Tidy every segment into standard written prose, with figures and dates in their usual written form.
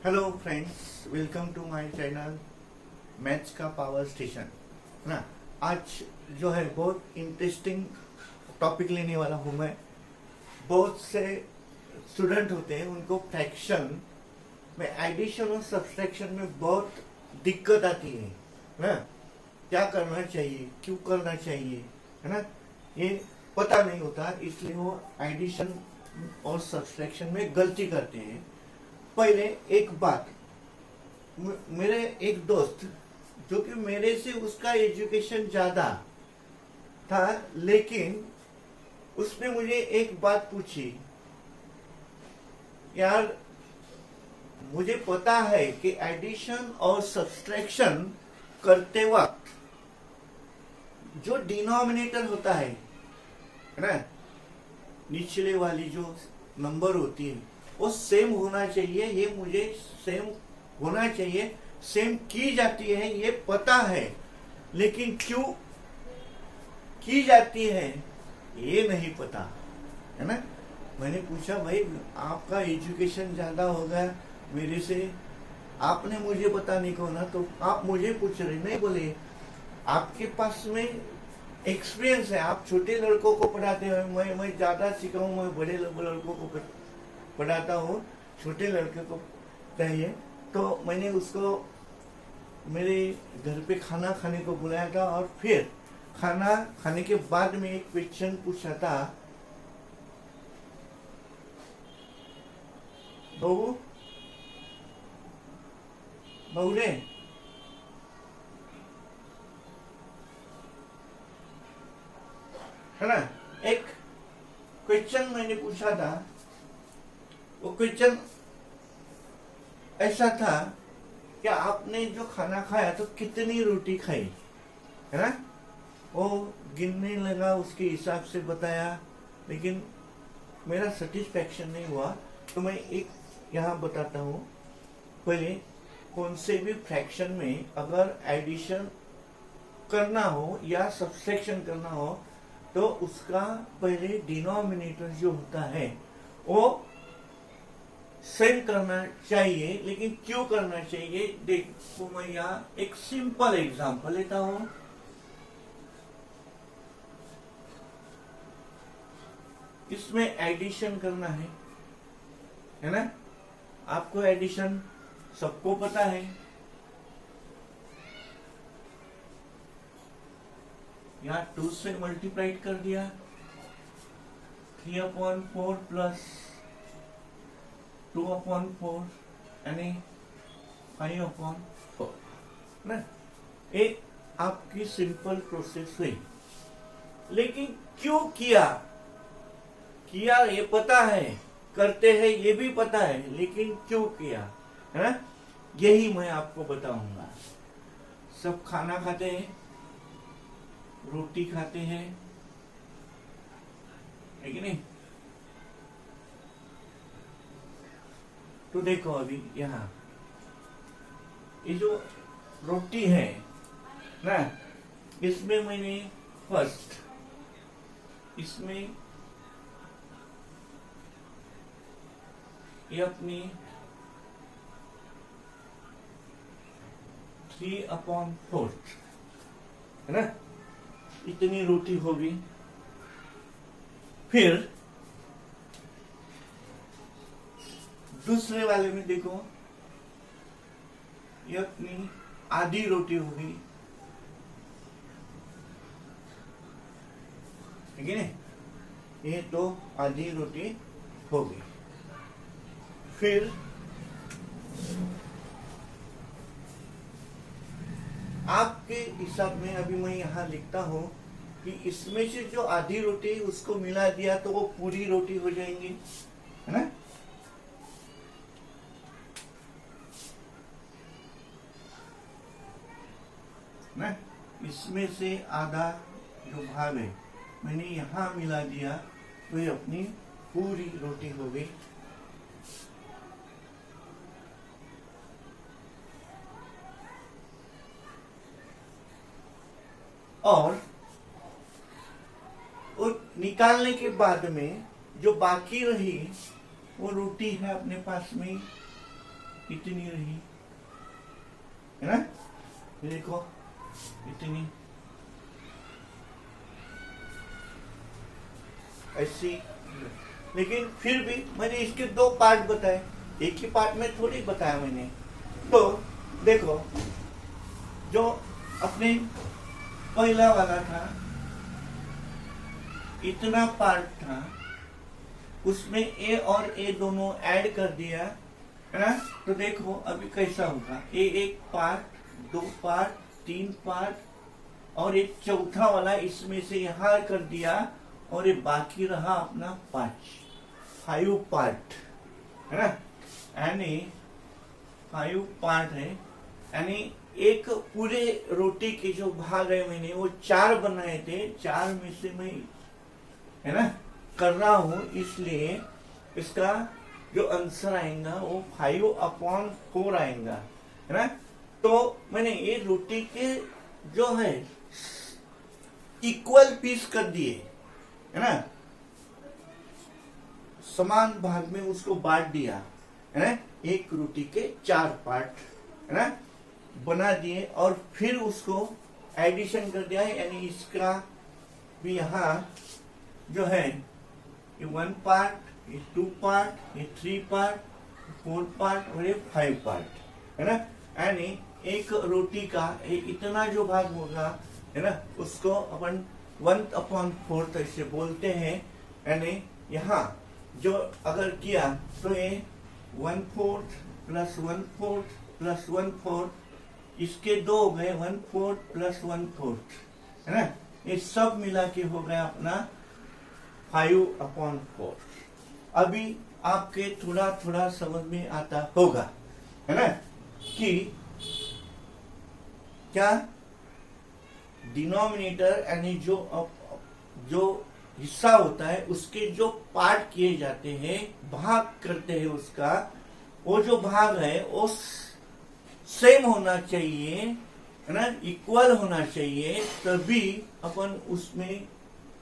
Hello friends, welcome to my channel maths का power station. ना, आज जो है बहुत इंटरेस्टिंग टॉपिक लेने वाला हूँ मैं। बहुत से स्टूडेंट होते हैं, उनको फ्रैक्शन में एडिशन और सब्सट्रैक्शन में बहुत दिक्कत आती है ना। क्या करना चाहिए, क्यों करना चाहिए, है ना, ये पता नहीं होता, इसलिए वो एडिशन और सब्सट्रैक्शन में गलती करते हैं। पहले एक बात, मेरे एक दोस्त जो कि मेरे से उसका एजुकेशन ज्यादा था, लेकिन उसने मुझे एक बात पूछी, यार मुझे पता है कि एडिशन और सब्सट्रैक्शन करते वक्त जो डिनोमिनेटर होता है ना, निचले वाली जो नंबर होती है वो सेम होना चाहिए, ये मुझे सेम होना चाहिए, सेम की जाती है ये पता है, लेकिन क्यों की जाती है ये नहीं पता, है ना। मैंने पूछा, भाई आपका एजुकेशन ज्यादा होगा मेरे से, आपने मुझे पता नहीं को ना, तो आप मुझे पूछ रहे नहीं। बोले आपके पास में एक्सपीरियंस है, आप छोटे लड़कों को पढ़ाते हो, मैं ज्यादा सीखा हूँ, मैं बड़े लड़कों को पढ़ाता हूँ, छोटे लड़के को चाहिए। तो मैंने उसको मेरे घर पे खाना खाने को बुलाया था, और फिर खाना खाने के बाद में एक क्वेश्चन पूछा था, बहू बहू रे, है ना, एक क्वेश्चन मैंने पूछा था। वो क्वेश्चन ऐसा था कि आपने जो खाना खाया तो कितनी रोटी खाई, है ना। वो गिनने लगा, उसके हिसाब से बताया, लेकिन मेरा सेटिस्फैक्शन नहीं हुआ। तो मैं एक यहाँ बताता हूँ। पहले कौन से भी फ्रैक्शन में अगर एडिशन करना हो या सब्सट्रैक्शन करना हो तो उसका पहले डिनोमिनेटर जो होता है वो सेम करना चाहिए। लेकिन क्यों करना चाहिए, देखो मैं यहाँ एक सिंपल एग्जांपल लेता हूं। इसमें एडिशन करना है ना। आपको एडिशन सबको पता है। यहाँ 2 से मल्टीप्लाई कर दिया, 3/4 प्लस 2/4 यानी 5/4 ना। ये आपकी सिंपल प्रोसेस हुई। लेकिन क्यों किया ये पता है, करते हैं ये भी पता है, लेकिन क्यों किया, है ना, यही मैं आपको बताऊंगा। सब खाना खाते हैं, रोटी खाते हैं, है कि नहीं। तो देखो अभी यहाँ ये जो रोटी है ना, इसमें मैंने फर्स्ट इसमें ये अपनी 3/4 है ना, इतनी रोटी होगी। फिर दूसरे वाले में देखो, ये अपनी आधी रोटी होगी, ठीक है ना, ये तो आधी रोटी होगी। फिर आपके हिसाब में अभी मैं यहाँ लिखता हूं कि इसमें से जो आधी रोटी उसको मिला दिया तो वो पूरी रोटी हो जाएंगी, है ना। ना, इसमें से आधा जो भाग है मैंने यहाँ मिला दिया तो ये अपनी पूरी रोटी हो गई। और निकालने के बाद में जो बाकी रही वो रोटी है अपने पास में, इतनी रही, है ना, ये देखो इतनी, ऐसी। लेकिन फिर भी मैंने इसके दो पार्ट बताए, एक ही पार्ट में थोड़ी बताया मैंने। तो देखो, जो अपने पहला वाला था, इतना पार्ट था, उसमें ए और ए दोनों ऐड कर दिया, है ना। तो देखो अभी कैसा होगा, ए एक पार्ट, दो पार्ट, तीन पार्ट और एक चौथा वाला इसमें से यहां कर दिया, और ये बाकी रहा अपना 5 पार्ट, है ना। यानी 5 पार्ट है, यानी एक पूरे रोटी के जो भाग है मैंने वो 4 बनाए थे, 4 में से मैं, है ना, कर रहा हूं, इसलिए इसका जो आंसर आएगा वो 5/4 आएगा, है ना। तो मैंने ये रोटी के जो है इक्वल पीस कर दिए, है ना, समान भाग में उसको बांट दिया, है ना, एक रोटी के 4 पार्ट, है ना, बना दिए, और फिर उसको एडिशन कर दिया, यानी इसका भी यहाँ जो है ये 1 पार्ट, ये 2 पार्ट, ये 3 पार्ट, 4 पार्ट और ये 5 पार्ट, है ना। यानी एक रोटी का इतना जो भाग होगा, है ना, उसको अपन 1/4 ऐसे बोलते हैं। यानी यहाँ जो अगर किया तो ये 1/4 + 1/4 + 1/4, इसके दो हो गए, 1/4 + 1/4, है ना। ये सब मिला के हो गया अपना 5/4। अभी आपके थोड़ा थोड़ा समझ में आता होगा, है ना, कि क्या डिनोमिनेटर यानी जो हिस्सा होता है उसके जो पार्ट किए जाते हैं, भाग करते हैं उसका, वो जो भाग है वो सेम होना चाहिए, है ना, इक्वल होना चाहिए, तभी अपन उसमें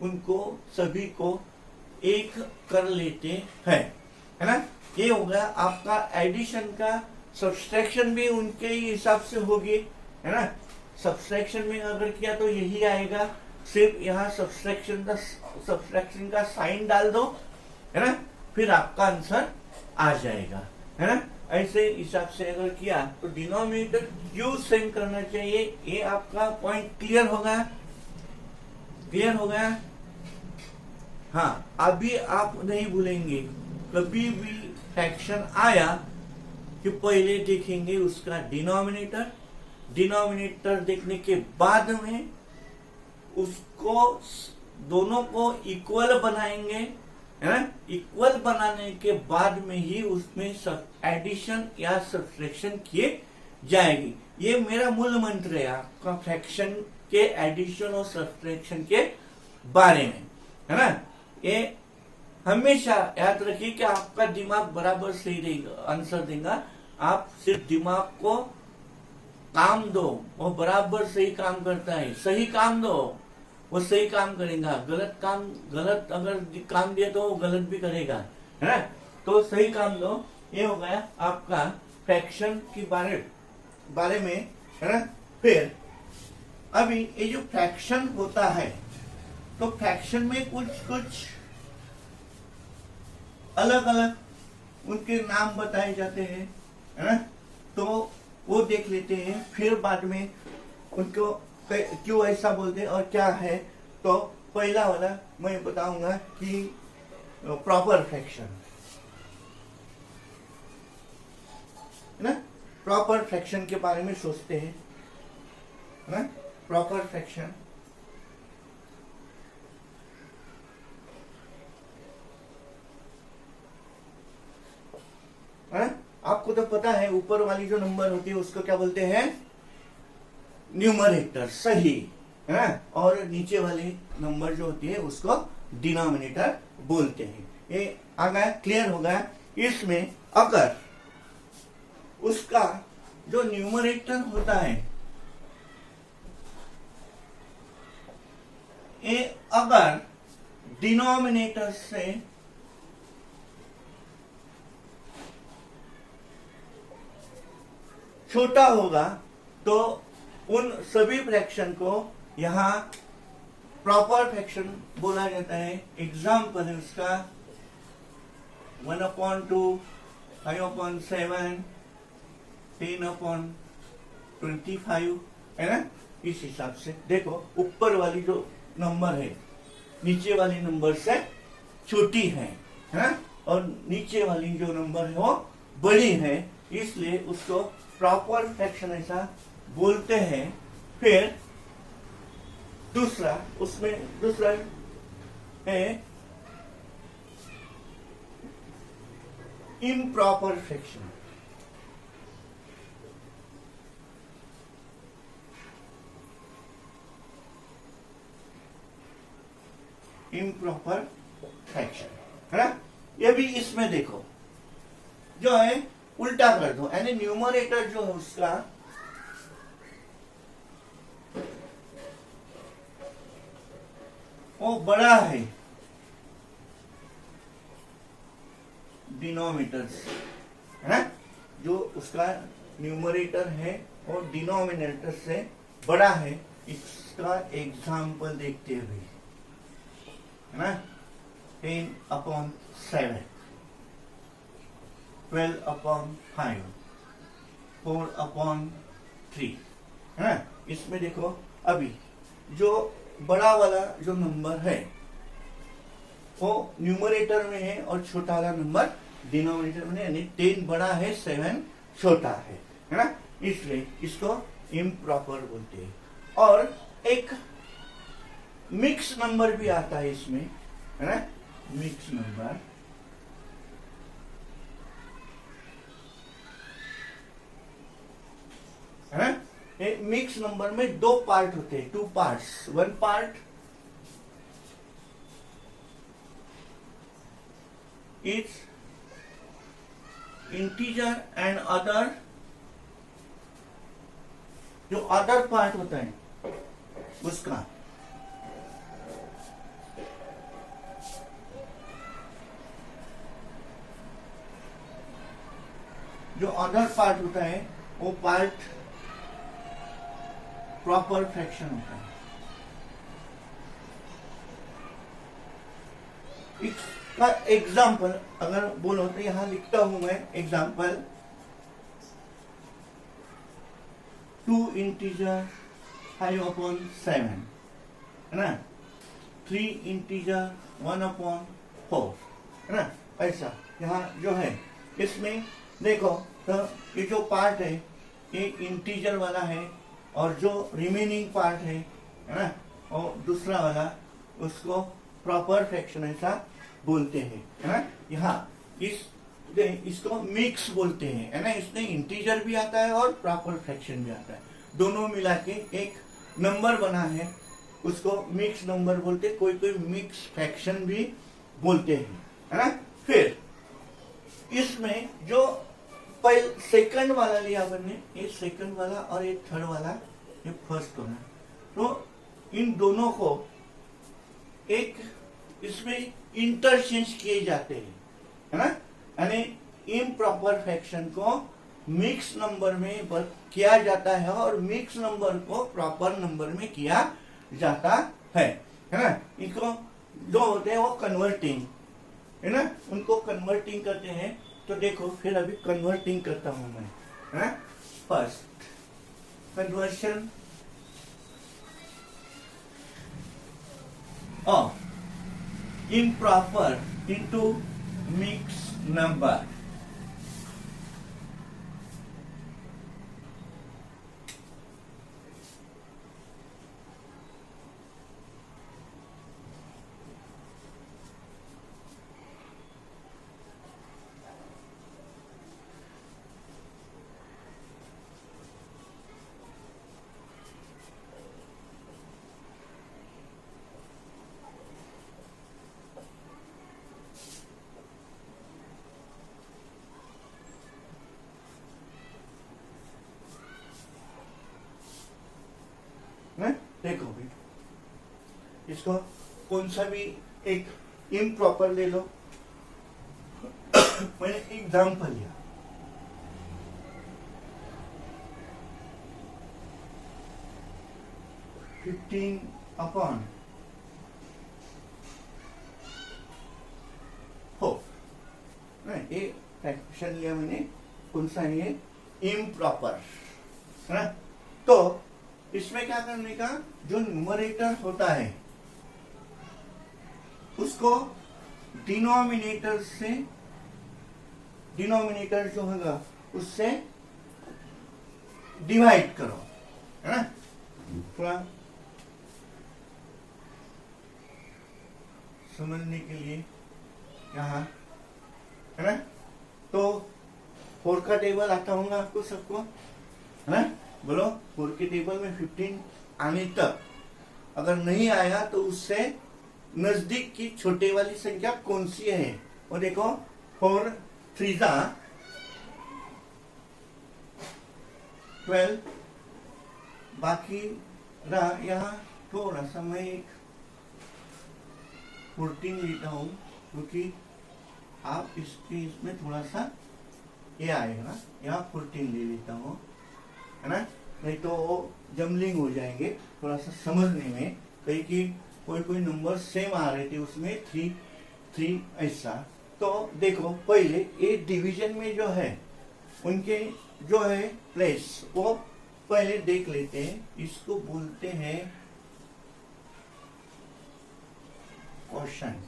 उनको सभी को एक कर लेते हैं, है ना। ये हो गया आपका एडिशन का। सब्सट्रैक्शन भी उनके ही हिसाब से होगी, है ना। सब्सट्रैक्शन में अगर किया तो यही आएगा, सिर्फ यहाँ सब्सट्रैक्शन का साइन डाल दो, है ना, फिर आपका आंसर आ जाएगा, है ना। ऐसे हिसाब से अगर किया तो डिनोमिनेटर क्यों सेम करना चाहिए, ये आपका पॉइंट क्लियर हो गया, क्लियर हो गया। हाँ, अभी आप नहीं भूलेंगे, कभी भी फ्रैक्शन आया कि पहले देखेंगे उसका डिनोमिनेटर, डिनोमिनेटर देखने के बाद में उसको दोनों को इक्वल बनाएंगे, है ना। इक्वल बनाने के बाद में ही उसमें एडिशन या सब्ट्रैक्शन किए जाएगी। ये मेरा मूल मंत्र है आपका फ्रैक्शन के एडिशन और सब्ट्रैक्शन के बारे में, है ना। ये हमेशा याद रखिए कि आपका दिमाग बराबर सही रहेगा, आंसर देगा। आप सिर्फ दिमाग को काम दो, वो बराबर सही काम करता है। सही काम दो, वो सही काम करेगा। गलत अगर काम दिया तो वो गलत भी करेगा, है ना। तो सही काम दो। ये हो गया आपका फ्रैक्शन के बारे में, है ना। फिर अभी ये जो फ्रैक्शन होता है, तो फ्रैक्शन में कुछ अलग अलग उनके नाम बताए जाते हैं, है ना। तो वो देख लेते हैं, फिर बाद में उनको क्यों ऐसा बोलते हैं और क्या है। तो पहला वाला मैं बताऊंगा कि प्रॉपर फ्रैक्शन, है ना। प्रॉपर फ्रैक्शन के बारे में सोचते हैं, है ना। प्रॉपर फ्रैक्शन है, आपको तो पता है ऊपर वाली जो नंबर होती है उसको क्या बोलते हैं, न्यूमरेटर, सही, है ना। और नीचे वाली नंबर जो होती है उसको डिनोमिनेटर बोलते हैं। ये आ गया, क्लियर हो गया। इसमें अगर उसका जो न्यूमरेटर होता है, ये अगर डिनोमिनेटर से छोटा होगा तो उन सभी फ्रैक्शन को यहाँ प्रॉपर फ्रैक्शन बोला जाता है। एग्जाम्पल है उसका 1/2, 5/7, 10/25, है ना। इस हिसाब से देखो, ऊपर वाली जो नंबर है नीचे वाली नंबर से छोटी है ना, और नीचे वाली जो नंबर है वो बड़ी है, इसलिए उसको प्रॉपर फ्रैक्शन ऐसा बोलते हैं। फिर दूसरा, उसमें दूसरा है इम्प्रॉपर फ्रैक्शन। इम्प्रॉपर फ्रैक्शन, है ना। ये भी इसमें देखो, जो है उल्टा कर दो, यानी न्यूमरेटर जो है उसका वो बड़ा है डिनोमिनेटर से, है ना। जो उसका न्यूमरेटर है वो डिनोमिनेटर से बड़ा है। इसका एग्जाम्पल देखते हुए, है ना, 10/7, 12/5, 4/3, है ना। इसमें देखो, अभी जो बड़ा वाला जो नंबर है वो न्यूमरेटर में है और छोटा वाला नंबर डिनोमिनेटर में है, यानी 10 बड़ा है, 7 छोटा है ना। इसलिए इसको इम्प्रॉपर बोलते हैं। और एक मिक्स नंबर भी आता है इसमें, है ना, मिक्स नंबर। है ना, मिक्स नंबर में दो पार्ट होते हैं, 2 parts. One part is integer and other, जो अदर पार्ट होता है उसका जो अदर पार्ट होता है वो पार्ट प्रॉपर फ्रैक्शन होता है। इसका एग्जाम्पल अगर बोलो तो यहां लिखता हूं मैं एग्जाम्पल, 2 इंटीजर 5/7, है ना, 3 इंटीजर 1/4, है ना। ऐसा यहाँ जो है इसमें देखो, तो ये जो पार्ट है ये इंटीजर वाला है, और जो रिमेनिंग पार्ट है ना, और दूसरा वाला, उसको प्रॉपर फ्रैक्शन ऐसा बोलते हैं, है ना। यहाँ इसको मिक्स बोलते हैं, है ना। इसमें इंटीजर भी आता है और प्रॉपर फ्रैक्शन भी आता है, दोनों मिला के एक नंबर बना है, उसको मिक्स नंबर बोलते, कोई कोई मिक्स फ्रैक्शन भी बोलते हैं, है ना। फिर इसमें जो सेकंड वाला लिया अपन ने, ये सेकंड वाला और ये थर्ड वाला, ये फर्स्ट होना, तो इन दोनों को एक इसमें इंटरचेंज किए जाते हैं, है ना। यानी इम्प्रॉपर फ्रैक्शन को मिक्स नंबर में किया जाता है और मिक्स नंबर को प्रॉपर नंबर में किया जाता है ना। इनको जो होते हैं वो कन्वर्टिंग, है ना, उनको कन्वर्टिंग करते हैं। तो देखो, फिर अभी कन्वर्टिंग करता हूं मैं, है ना। First conversion of improper into mix number. देखो भी, इसको कौन सा भी एक इम्प्रॉपर ले लो। मैंने एग्जाम्पल लिया, 15/4 ये फ्रैक्शन लिया मैंने, कौन सा है, इम्प्रॉपर, है ना। तो इसमें क्या करने का, जो न्यूमरेटर होता है उसको डिनोमिनेटर जो होगा उससे डिवाइड करो, है ना। थोड़ा समझने के लिए यहाँ, है ना। तो 4 का टेबल आता होगा आपको सबको, है ना। बोलो 4 के टेबल में 15 आने तक अगर नहीं आया तो उससे नजदीक की छोटे वाली संख्या कौन सी है वो देखो। 4 3 12, बाकी रहा यहाँ थोड़ा सा मैं 14 लेता हूँ क्योंकि आप इसमें थोड़ा सा ये आएगा ना, यहाँ 14 ले लेता हूँ, है ना। नहीं तो वो जमलिंग हो जाएंगे थोड़ा सा समझने में, कहीं की कोई नंबर सेम आ रहे थे उसमें 3 3 ऐसा। तो देखो पहले ये डिवीजन में जो है उनके जो है प्लेस वो पहले देख लेते हैं। इसको बोलते हैं क्वोशंट,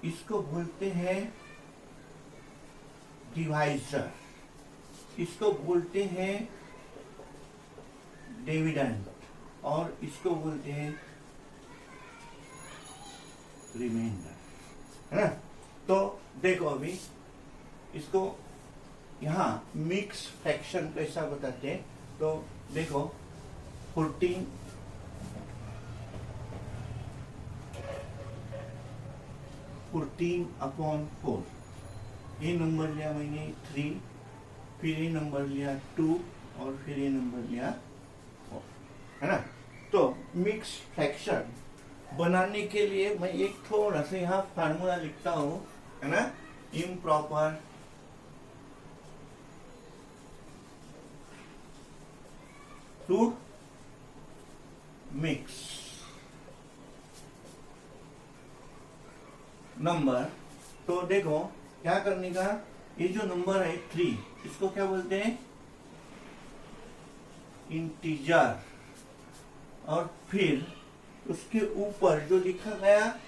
इसको बोलते हैं डिवाइजर, इसको बोलते हैं डिविडेंड और इसको बोलते हैं रिमाइंडर, है ना। तो देखो अभी इसको यहाँ मिक्स फ्रैक्शन कैसा बताते हैं। तो देखो 14 14/4, ये नंबर लिया मैंने 3, फिर ये नंबर लिया 2 और फिर ये नंबर लिया 4, है ना। तो मिक्स फ्रैक्शन बनाने के लिए मैं एक थोड़ा सा यहाँ फार्मूला लिखता हूँ, है ना। Improper to mix number. तो देखो क्या करने का, ये जो नंबर है 3 इसको क्या बोलते हैं, इंटीजर, और फिर उसके ऊपर जो लिखा गया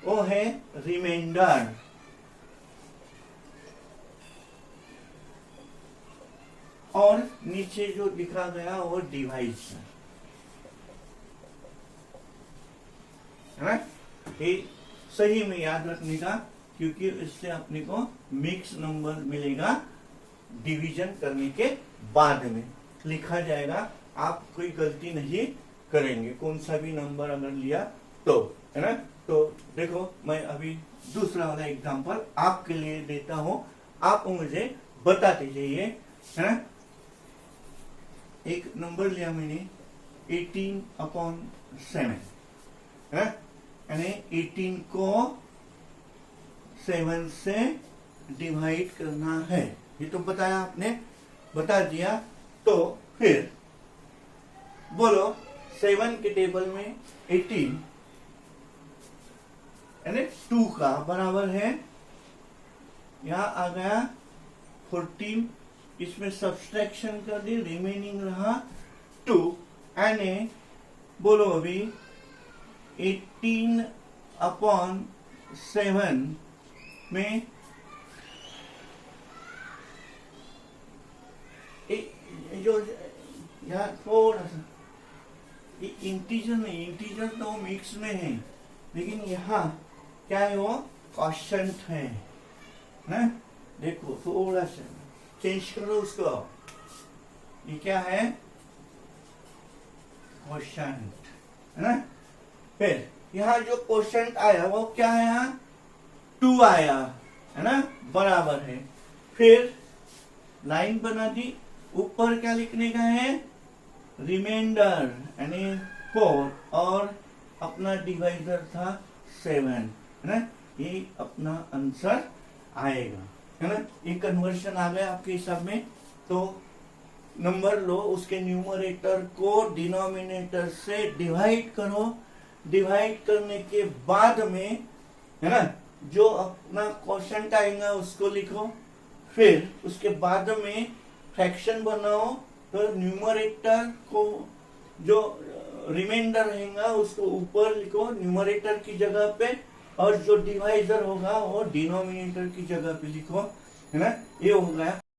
वो है रिमाइंडर, और नीचे जो लिखा गया वो डिवाइजर, है ना। ये सही में याद रखने का, क्योंकि इससे अपने को मिक्स नंबर मिलेगा डिवीजन करने के बाद में लिखा जाएगा। आप कोई गलती नहीं करेंगे कौन सा भी नंबर अगर लिया तो, है ना। तो देखो मैं अभी दूसरा वाला एग्जांपल आपके लिए देता हूं, आप मुझे बताते जाइए, है ना। एक नंबर लिया मैंने 18/7, है ना। यानी 18 को 7 से डिवाइड करना है, ये तो बताया आपने, बता दिया। तो फिर बोलो 7 के टेबल में 18 यानी 2 का बराबर है, यहाँ आ गया 14, इसमें सब्सट्रैक्शन कर दी, रिमेनिंग रहा 2, यानी बोलो अभी 18/7 में जो यहाँ थोड़ा सा इंटीजर नहीं, इंटीजर तो मिक्स में है, लेकिन यहाँ क्या है, वो क्वोशंट है ना। देखो थोड़ा सा चेंज करो उसको, ये क्या है, क्वोशंट, है ना। फिर यहाँ जो क्वोशंट आया वो क्या है, यहाँ 2 आया, है ना, बराबर है। फिर लाइन बना दी, ऊपर क्या लिखने का है, रिमाइंडर यानी 4, और अपना डिवाइजर था 7, है ना। ये अपना आंसर आएगा, है ना। ये कन्वर्शन आ गया आपके हिसाब में। तो नंबर लो, उसके न्यूमरेटर को डिनोमिनेटर से डिवाइड करो, डिवाइड करने के बाद में, है ना, जो अपना क्वोशंट आएगा उसको लिखो, फिर उसके बाद में फ्रैक्शन बनाओ, तो न्यूमरेटर को जो रिमाइंडर रहेगा उसको ऊपर लिखो न्यूमरेटर की जगह पे, और जो डिवाइजर होगा वो डिनोमिनेटर की जगह पे लिखो, है ना। ये हो गया